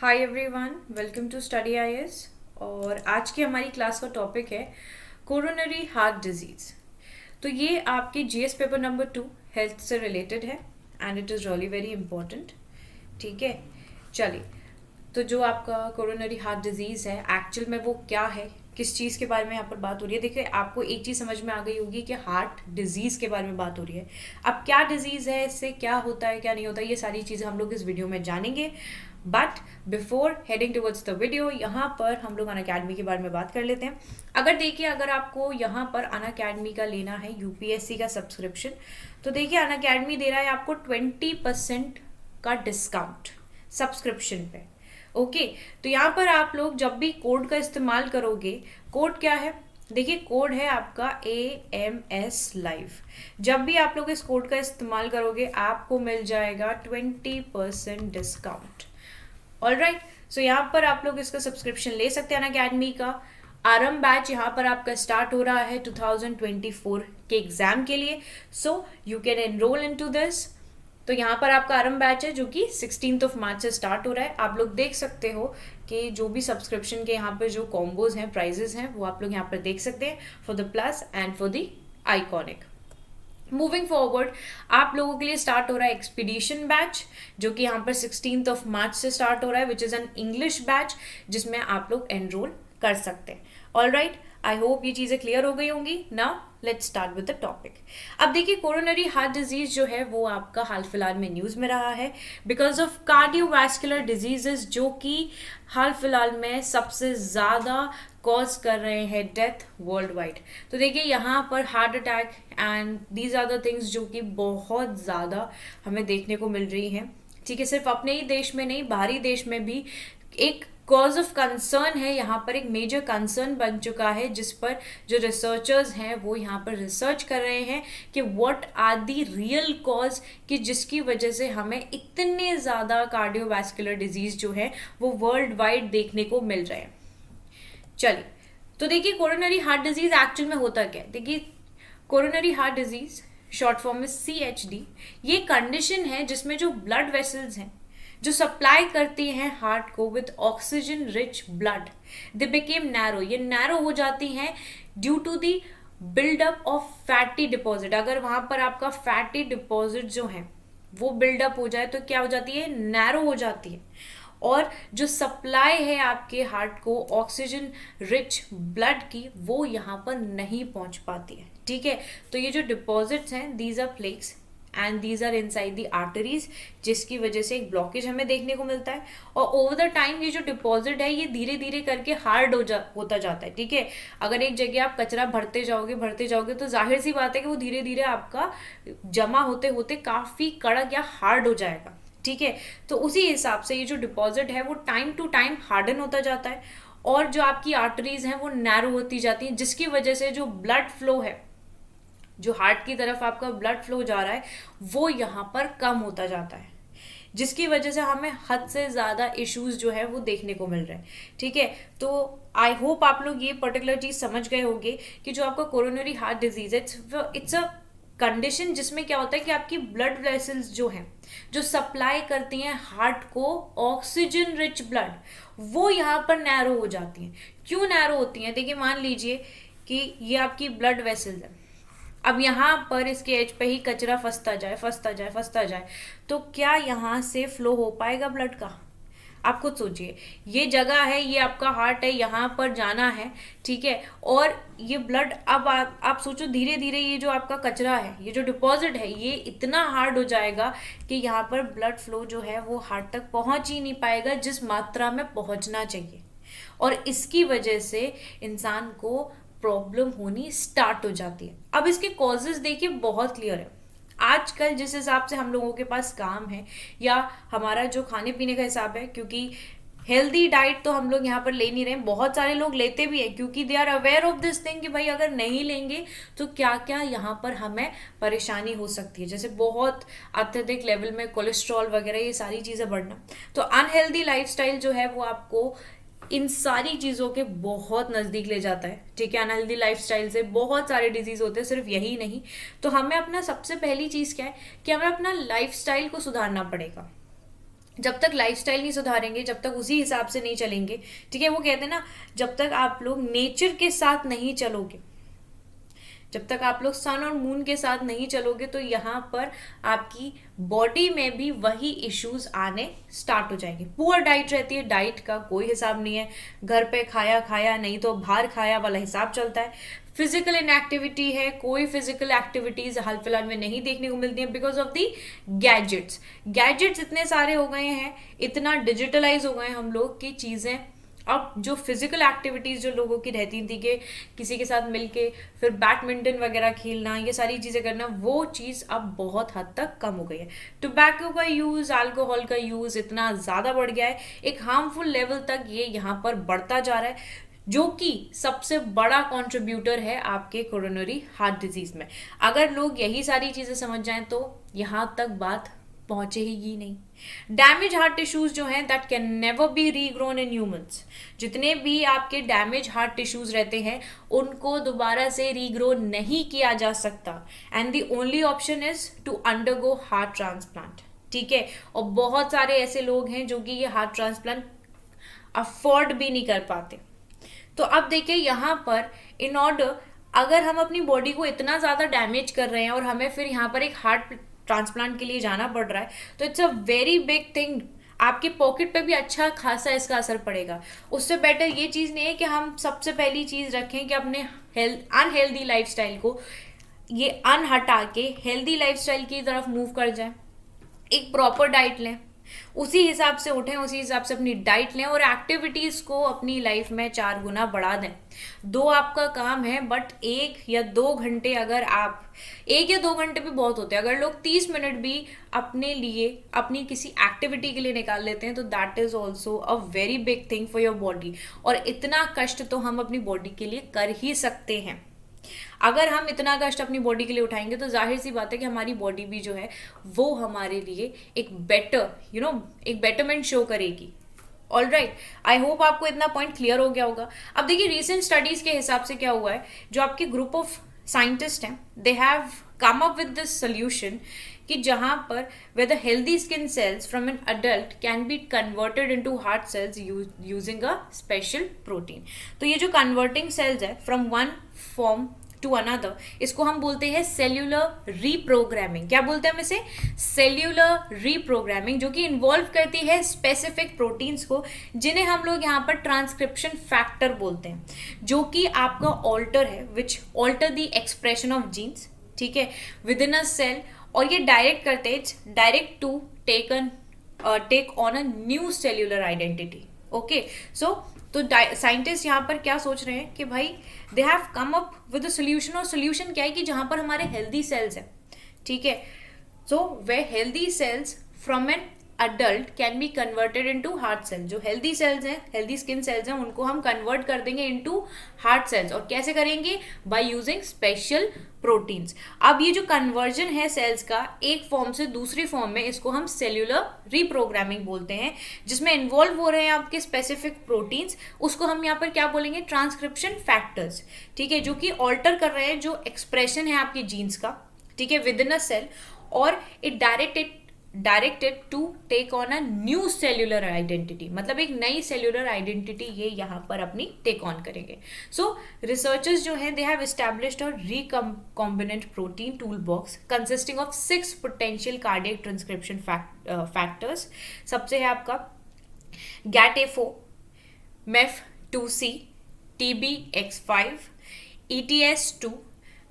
Hi everyone, welcome to study IAS. और आज की हमारी क्लास का टॉपिक है कोरोनरी हार्ट डिजीज़। तो ये आपके जीएस पेपर नंबर 2 हेल्थ से रिलेटेड है and it is really very important. ठीक है, चलिए। तो जो आपका कोरोनरी हार्ट डिजीज़ है एक्चुअल में वो क्या है, किस चीज़ के बारे में यहाँ पर बात हो रही है। देखिए, आपको एक चीज़ समझ में आ गई होगी कि हार्ट डिजीज़ के बारे में बात हो रही है। अब क्या डिजीज़ है, इससे क्या होता है क्या नहीं होता, ये सारी चीज़ें हम लोग इस वीडियो में जानेंगे। But before heading towards the video, यहाँ पर हम लोग अनअकैडमी के बारे में बात कर लेते हैं। अगर आपको यहाँ पर अनअकैडमी का लेना है यूपीएससी का सब्सक्रिप्शन, तो देखिए अनअकैडमी दे रहा है आपको 20% का डिस्काउंट सब्सक्रिप्शन पे। ओके, तो यहाँ पर आप लोग जब भी कोड का इस्तेमाल करोगे, कोड क्या है, देखिए कोड है आपका AMS लाइव। जब भी आप लोग इस कोड का इस्तेमाल करोगे आपको मिल जाएगा 20% डिस्काउंट। ऑलराइट, सो यहाँ पर आप लोग इसका सब्सक्रिप्शन ले सकते हैं अनअकैडमी का। आरंभ बैच यहाँ पर आपका स्टार्ट हो रहा है 2024 के एग्जाम के लिए, so you can enrol into this. तो यहाँ पर आपका आरंभ बैच है जो कि 16 मार्च से स्टार्ट हो रहा है। आप लोग देख सकते हो कि जो भी सब्सक्रिप्शन के यहाँ पर जो कॉम्बोज हैं, प्राइजेस हैं, वो आप लोग यहाँ पर देख सकते हैं for the plus and for the iconic. Moving forward, आप लोगों के लिए स्टार्ट हो रहा है एक्सपीडिशन बैच, जो कि यहाँ पर 16 मार्च से स्टार्ट हो रहा है, which is an English batch जिसमें आप लोग एनरोल कर सकते हैं। ऑलराइट, आई होप ये चीज़ें क्लियर हो गई होंगी। Now let's start with the topic. अब देखिए, कोरोनरी हार्ट डिजीज जो है वो आपका हाल फिलहाल में न्यूज़ में रहा है बिकॉज ऑफ कार्डियोवैस्कुलर डिजीजेस, जो कि हाल फिलहाल में सबसे ज़्यादा कॉज कर रहे हैं डेथ वर्ल्ड वाइड। तो देखिए यहाँ पर heart attack and these are the things जो कि बहुत ज़्यादा हमें देखने को मिल रही हैं। ठीक है, सिर्फ अपने ही देश में नहीं, बाहरी देश में भी एक कॉज ऑफ कंसर्न है, यहाँ पर एक मेजर कंसर्न बन चुका है, जिस पर जो रिसर्चर्स हैं वो यहाँ पर रिसर्च कर रहे हैं कि what are the real cause, कि जिसकी वजह से हमें इतने ज़्यादा कार्डियोवैस्कुलर डिजीज़ जो है वो वर्ल्ड वाइड देखने को मिल रहे हैं। चलिए, तो देखिए कोरोनरी हार्ट डिजीज़ एक्चुअल में होता क्या है। देखिए, coronary heart disease short form में CHD, ये कंडीशन है जिसमें जो ब्लड वेसल्स हैं जो सप्लाई करती हैं हार्ट को with oxygen rich blood, they became narrow, ये नैरो हो जाती हैं due to the buildup of fatty deposit. अगर वहां पर आपका फैटी डिपॉजिट जो है वो बिल्डअप हो जाए तो क्या हो जाती है, नैरो हो जाती है, और जो सप्लाई है आपके हार्ट को ऑक्सीजन रिच ब्लड की वो यहाँ पर नहीं पहुंच पाती है। ठीक है, तो ये जो डिपॉजिट्स हैं these are plaques and these are inside the arteries, जिसकी वजह से एक ब्लॉकेज हमें देखने को मिलता है। और ओवर द टाइम ये जो डिपॉजिट है ये धीरे धीरे करके हार्ड होता जाता है। ठीक है, अगर एक जगह आप कचरा भरते जाओगे तो जाहिर सी बात है कि वो धीरे धीरे आपका जमा होते होते काफ़ी कड़क या हार्ड हो जाएगा। ठीक है, तो उसी हिसाब से ये जो डिपॉजिट है वो टाइम टू टाइम हार्डन होता जाता है और जो आपकी आर्टरीज हैं वो नैरो होती जाती हैं, जिसकी वजह से जो ब्लड फ्लो है, जो हार्ट की तरफ आपका ब्लड फ्लो जा रहा है, वो यहाँ पर कम होता जाता है, जिसकी वजह से हमें हद से ज़्यादा इश्यूज जो है वो देखने को मिल रहे हैं। ठीक है, तो आई होप आप लोग ये पर्टिकुलर चीज़ समझ गए होंगे कि जो आपका कोरोनरी हार्ट डिजीज है इट्स अ कंडीशन जिसमें क्या होता है कि आपकी ब्लड वेसल्स जो हैं जो सप्लाई करती हैं हार्ट को ऑक्सीजन रिच ब्लड, वो यहाँ पर नैरो हो जाती हैं। क्यों नैरो होती हैं? देखिए, मान लीजिए कि ये आपकी ब्लड वेसल्स है, अब यहाँ पर इसके एज पे ही कचरा फंसता जाए, तो क्या यहाँ से फ्लो हो पाएगा ब्लड का? आप खुद सोचिए, ये जगह है, ये आपका हार्ट है, यहाँ पर जाना है। ठीक है, और ये ब्लड, अब आप सोचो धीरे धीरे ये जो आपका कचरा है, ये जो डिपॉजिट है, ये इतना हार्ड हो जाएगा कि यहाँ पर ब्लड फ्लो जो है वो हार्ट तक पहुँच ही नहीं पाएगा जिस मात्रा में पहुँचना चाहिए, और इसकी वजह से इंसान को प्रॉब्लम होनी स्टार्ट हो जाती है। अब इसके कॉजेज देखिए बहुत क्लियर है। आजकल जिस हिसाब से हम लोगों के पास काम है या हमारा जो खाने पीने का हिसाब है, क्योंकि हेल्दी डाइट तो हम लोग यहाँ पर ले नहीं रहे हैं, बहुत सारे लोग लेते भी हैं क्योंकि they are aware of this thing कि भाई अगर नहीं लेंगे तो क्या क्या यहाँ पर हमें परेशानी हो सकती है, जैसे बहुत अत्यधिक लेवल में कोलेस्ट्रॉल वगैरह, ये सारी चीज़ें बढ़ना। तो अनहेल्दी लाइफस्टाइल जो है वो आपको इन सारी चीज़ों के बहुत नज़दीक ले जाता है। ठीक है, अनहेल्दी लाइफस्टाइल से बहुत सारे डिजीज़ होते हैं, सिर्फ यही नहीं। तो हमें अपना सबसे पहली चीज़ क्या है कि हमें अपना लाइफस्टाइल को सुधारना पड़ेगा। जब तक लाइफस्टाइल नहीं सुधारेंगे, जब तक उसी हिसाब से नहीं चलेंगे, ठीक है, वो कहते हैं ना, जब तक आप लोग नेचर के साथ नहीं चलोगे, जब तक आप लोग सन और मून के साथ नहीं चलोगे, तो यहाँ पर आपकी बॉडी में भी वही इश्यूज आने स्टार्ट हो जाएंगे। पुअर डाइट रहती है, डाइट का कोई हिसाब नहीं है, घर पे खाया खाया नहीं तो बाहर खाया वाला हिसाब चलता है। फिजिकल इनएक्टिविटी है, कोई फिजिकल एक्टिविटीज हाल फिलहाल में नहीं देखने को मिलती है because of the gadgets. Gadgets इतने सारे हो गए हैं, इतना डिजिटलाइज हो गए हैं हम लोग की चीज़ें, अब जो फिजिकल एक्टिविटीज जो लोगों की रहती थी कि किसी के साथ मिलके फिर बैडमिंटन वगैरह खेलना, ये सारी चीज़ें करना, वो चीज़ अब बहुत हद तक कम हो गई है। टोबैको का यूज़, अल्कोहल का यूज़ इतना ज़्यादा बढ़ गया है, एक हार्मफुल लेवल तक ये यहाँ पर बढ़ता जा रहा है, जो कि सबसे बड़ा कंट्रीब्यूटर है आपके कोरोनरी हार्ट डिजीज में। अगर लोग यही सारी चीज़ें समझ जाएं तो यहाँ तक बात पहुंचेगी नहीं। डैमेज हार्ट टिश्यूज जो हैं that can never be regrown in humans. जितने भी आपके डैमेज हार्ट टिश्यूज रहते हैं उनको दोबारा से रीग्रो नहीं किया जा सकता, and the only option is to undergo heart transplant. ठीक है, और बहुत सारे ऐसे लोग हैं जो कि ये हार्ट ट्रांसप्लांट अफोर्ड भी नहीं कर पाते। तो अब देखिए यहाँ पर इन ऑर्डर, अगर हम अपनी बॉडी को इतना ज़्यादा डैमेज कर रहे हैं और हमें फिर यहाँ पर एक हार्ट ट्रांसप्लांट के लिए जाना पड़ रहा है, तो it's a very big thing. आपके पॉकेट पे भी अच्छा खासा इसका असर पड़ेगा। उससे बेटर ये चीज़ नहीं है कि हम सबसे पहली चीज़ रखें कि अपने अनहेल्दी लाइफस्टाइल को ये हटा के हेल्दी लाइफस्टाइल की तरफ मूव कर जाए। एक प्रॉपर डाइट लें, उसी हिसाब से उठें, उसी हिसाब से अपनी डाइट लें और एक्टिविटीज़ को अपनी लाइफ में 4 गुना बढ़ा दें। 2 आपका काम है, बट 1 या 2 घंटे, अगर आप 1 या 2 घंटे भी बहुत होते हैं, अगर लोग 30 मिनट भी अपने लिए अपनी किसी एक्टिविटी के लिए निकाल लेते हैं तो that is also a very big thing for your body. और इतना कष्ट तो हम अपनी बॉडी के लिए कर ही सकते हैं। अगर हम इतना कष्ट अपनी बॉडी के लिए उठाएंगे तो जाहिर सी बात है कि हमारी बॉडी भी जो है वो हमारे लिए एक बेटर एक बेटरमेंट शो करेगी। ऑल राइट, आई होप आपको इतना पॉइंट क्लियर हो गया होगा। अब देखिए रिसेंट स्टडीज के हिसाब से क्या हुआ है, जो आपके ग्रुप ऑफ साइंटिस्ट हैं they have come up with this solution कि जहां पर where the healthy skin cells from an adult can be converted into heart cells using a special protein। तो ये जो कन्वर्टिंग सेल्स है from one form to another, इसको हम बोलते हैं सेल्यूलर रीप्रोग्रामिंग। क्या बोलते हैं हम इसे? सेल्यूलर रीप्रोग्रामिंग, जो कि इन्वॉल्व करती है स्पेसिफिक प्रोटीन्स को, जिन्हें हम लोग यहाँ पर ट्रांसक्रिप्शन फैक्टर बोलते हैं, जो कि आपका ऑल्टर है, which alter the expression of genes, ठीक है, विद इन अ सेल। और ये डायरेक्ट करते हैं direct to take on a new cellular identity. Okay, so तो साइंटिस्ट यहाँ पर क्या सोच रहे हैं कि भाई they have come up with a solution. और सोल्यूशन क्या है कि जहाँ पर हमारे हेल्दी सेल्स हैं, ठीक है, सो वे healthy cells from an adult can be converted into heart cells. जो हेल्दी सेल्स हैं, हेल्दी स्किन सेल्स हैं, उनको हम कन्वर्ट कर देंगे इनटू हार्ट सेल्स। और कैसे करेंगे? By using special proteins. अब ये जो कन्वर्जन है सेल्स का एक फॉर्म से दूसरी फॉर्म में, इसको हम सेल्यूलर रीप्रोग्रामिंग बोलते हैं, जिसमें इन्वॉल्व हो रहे हैं आपके स्पेसिफिक प्रोटीन्स। उसको हम यहाँ पर क्या बोलेंगे? ट्रांसक्रिप्शन फैक्टर्स, ठीक है, जो कि ऑल्टर कर रहे हैं जो एक्सप्रेशन है आपकी जीन्स का, ठीक है, विद इन अ सेल। और it directed to take on a new cellular identity, मतलब एक नई सेल्यूलर आइडेंटिटी ये यहाँ पर अपनी टेक ऑन करेंगे। सो रिसर्चर्स जो हैं they have established a recombinant protein tool box consisting of 6 potential cardiac transcription factors. सबसे है आपका GATF4, MEF2C, TBX5, ETS2,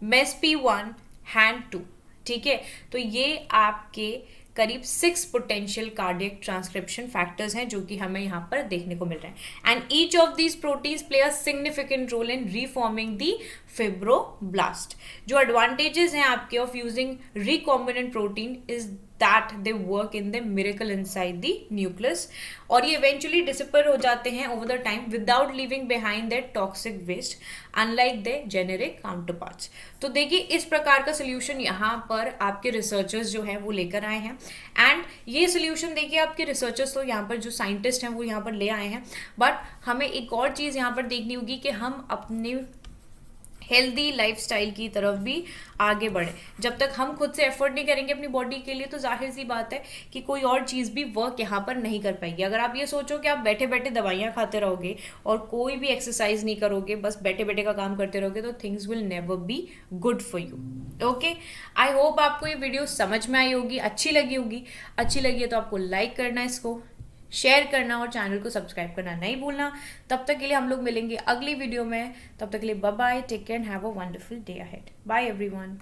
MESP1, HAND2, ठीक है। तो ये आपके करीब 6 पोटेंशियल कार्डियक ट्रांसक्रिप्शन फैक्टर्स हैं जो कि हमें यहाँ पर देखने को मिल रहे हैं। And each of these proteins play a significant role in reforming the fibroblast. जो एडवांटेजेस हैं आपके of using recombinant protein is that they work in the miracle inside the nucleus, और ये eventually disappear हो जाते हैं over the time without leaving behind their toxic waste unlike their generic counterparts। तो देखिए इस प्रकार का solution यहाँ पर आपके researchers जो हैं वो लेकर आए हैं। एंड ये solution देखिए आपके researchers तो यहाँ पर जो scientist हैं वो यहाँ पर ले आए हैं, बट हमें एक और चीज़ यहाँ पर देखनी होगी कि हम अपने हेल्दी लाइफस्टाइल की तरफ भी आगे बढ़े। जब तक हम खुद से एफर्ट नहीं करेंगे अपनी बॉडी के लिए तो जाहिर सी बात है कि कोई और चीज़ भी वर्क यहाँ पर नहीं कर पाएगी। अगर आप ये सोचो कि आप बैठे बैठे दवाइयाँ खाते रहोगे और कोई भी एक्सरसाइज नहीं करोगे, बस बैठे बैठे का काम करते रहोगे, तो things will never be good for you. Okay, I hope आपको ये वीडियो समझ में आई होगी, अच्छी लगी होगी। अच्छी लगी है तो आपको लाइक करना, इसको शेयर करना और चैनल को सब्सक्राइब करना नहीं भूलना। तब तक के लिए हम लोग मिलेंगे अगली वीडियो में। तब तक के लिए bye bye, take care and have a wonderful day ahead. Bye everyone.